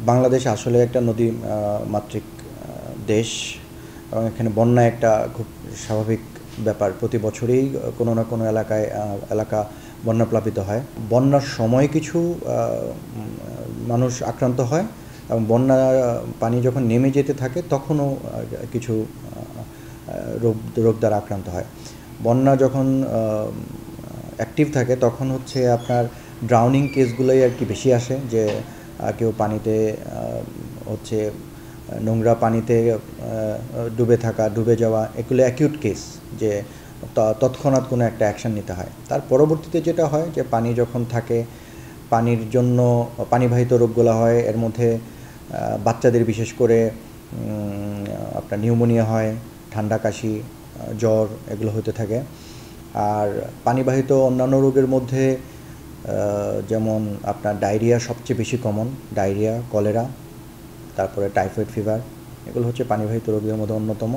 বাংলাদেশ আসলে একটা নদী মাতৃক দেশ এবং এখানে বন্যা একটা খুব স্বাভাবিক ব্যাপার। প্রতি বছরেই কোনো না কোনো এলাকা বন্যাপ্লাবিত হয়। বন্যার সময় কিছু মানুষ আক্রান্ত হয় এবং বন্যা পানি যখন নেমে যেতে থাকে তখনও কিছু রোগ দ্বারা আক্রান্ত হয়। বন্যা যখন অ্যাক্টিভ থাকে তখন হচ্ছে আপনার ড্রাউনিং কেসগুলোই আর কি বেশি আসে, যে কেউ পানিতে হচ্ছে নোংরা পানিতে ডুবে যাওয়া, এগুলো অ্যাকিউট কেস, যে তৎক্ষণাৎ কোনো একটা অ্যাকশান নিতে হয়। তার পরবর্তীতে যেটা হয় যে পানি যখন থাকে, পানির জন্য পানিবাহিত রোগগুলো হয়। এর মধ্যে বাচ্চাদের বিশেষ করে আপনার নিউমোনিয়া হয়, ঠান্ডা কাশি, জ্বর এগুলো হতে থাকে। আর পানিবাহিত অন্যান্য রোগের মধ্যে যেমন আপনার ডায়রিয়া সবচেয়ে বেশি কমন, ডায়রিয়া, কলেরা, তারপরে টাইফয়েড ফিভার, এগুলো হচ্ছে পানিবাহিত রোগের মধ্যে অন্যতম।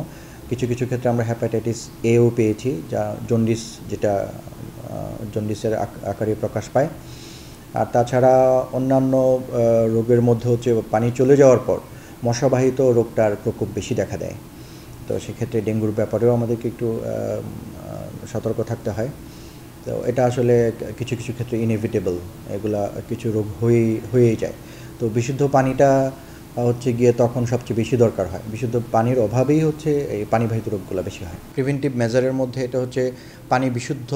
কিছু কিছু ক্ষেত্রে আমরা হ্যাপাটাইটিস এও পেয়েছি, যা জন্ডিসের আকারে প্রকাশ পায়। আর তাছাড়া অন্যান্য রোগের মধ্যে হচ্ছে পানি চলে যাওয়ার পর মশাবাহিত রোগটার প্রকোপ বেশি দেখা দেয়। তো সেক্ষেত্রে ডেঙ্গুর ব্যাপারেও আমাদেরকে একটু সতর্ক থাকতে হয়। তো এটা আসলে কিছু কিছু ক্ষেত্রে ইনএভিটেবল, এগুলা কিছু রোগ হয়েই যায়। তো বিশুদ্ধ পানিটা হচ্ছে গিয়ে তখন সবচেয়ে বেশি দরকার হয়। বিশুদ্ধ পানির অভাবেই হচ্ছে এই পানিবাহিত রোগগুলো বেশি হয়। প্রিভেন্টিভ মেজারের মধ্যে এটা হচ্ছে পানি বিশুদ্ধ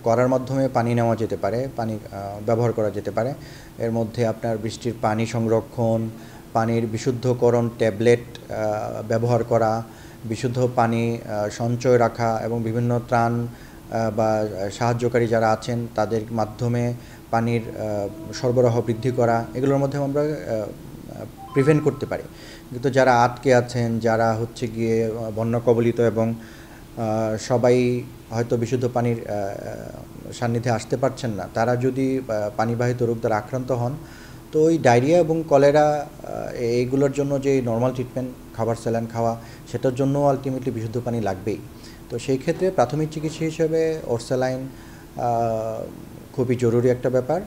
করার মাধ্যমে পানি নেওয়া যেতে পারে, পানি ব্যবহার করা যেতে পারে। এর মধ্যে আপনার বৃষ্টির পানি সংরক্ষণ, পানির বিশুদ্ধকরণ ট্যাবলেট ব্যবহার করা, বিশুদ্ধ পানি সঞ্চয় রাখা এবং বিভিন্ন ত্রাণ বা সাহায্যকারী যারা আছেন তাদের মাধ্যমে পানির সরবরাহ বৃদ্ধি করা, এগুলোর মাধ্যমে আমরা প্রিভেন্ট করতে পারি। কিন্তু যারা আটকে আছেন, যারা হচ্ছে গিয়ে বন্যা কবলিত এবং সবাই হয়তো বিশুদ্ধ পানির সান্নিধ্যে আসতে পারছেন না, তারা যদি পানিবাহিত রোগ দ্বারা আক্রান্ত হন, তো ওই ডায়রিয়া এবং কলেরা এইগুলোর জন্য যে নর্মাল ট্রিটমেন্ট, খাবার স্যালাইন খাওয়া, সেটার জন্য আলটিমেটলি বিশুদ্ধ পানি লাগবেই। তো সেই ক্ষেত্রে প্রাথমিক চিকিৎসা হিসেবে স্যালাইন খুবই জরুরি একটা ব্যাপার।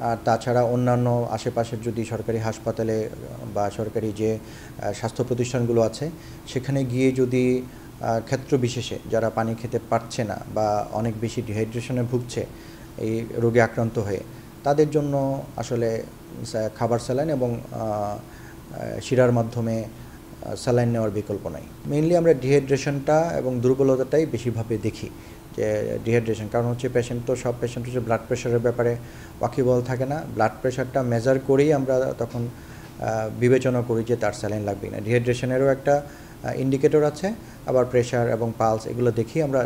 আর তাছাড়া অন্যান্য আশেপাশের যদি সরকারি হাসপাতালে বা সরকারি যে স্বাস্থ্য প্রতিষ্ঠানগুলো আছে সেখানে গিয়ে যদি ক্ষেত্র বিশেষে যারা পানি খেতে পারছে না বা অনেক বেশি ডিহাইড্রেশনে ভুগছে এই রোগে আক্রান্ত হয়ে, তাদের জন্য আসলে খাবার স্যালাইন এবং শিরার মাধ্যমে স্যালাইন নেওয়ার বিকল্প নাই। মেইনলি আমরা ডিহাইড্রেশনটা এবং দুর্বলতাটাই বেশিভাবে দেখি, যে ডিহাইড্রেশন কারণ হচ্ছে সব পেশেন্ট হচ্ছে ব্লাড প্রেশারের ব্যাপারে ওয়াকিবল থাকে না। ব্লাড প্রেশারটা মেজার করেই আমরা তখন বিবেচনা করি যে তার স্যালাইন লাগবে না। ডিহাইড্রেশনেরও একটা ইন্ডিকেটর আছে, আবার প্রেশার এবং পালস এগুলো দেখেই আমরা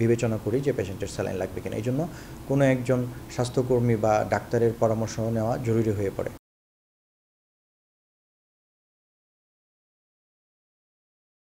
বিবেচনা করি যে পেশেন্টের স্যালাইন লাগবে কিনা। এই জন্য কোনো একজন স্বাস্থ্যকর্মী বা ডাক্তারের পরামর্শ নেওয়া জরুরি হয়ে পড়ে।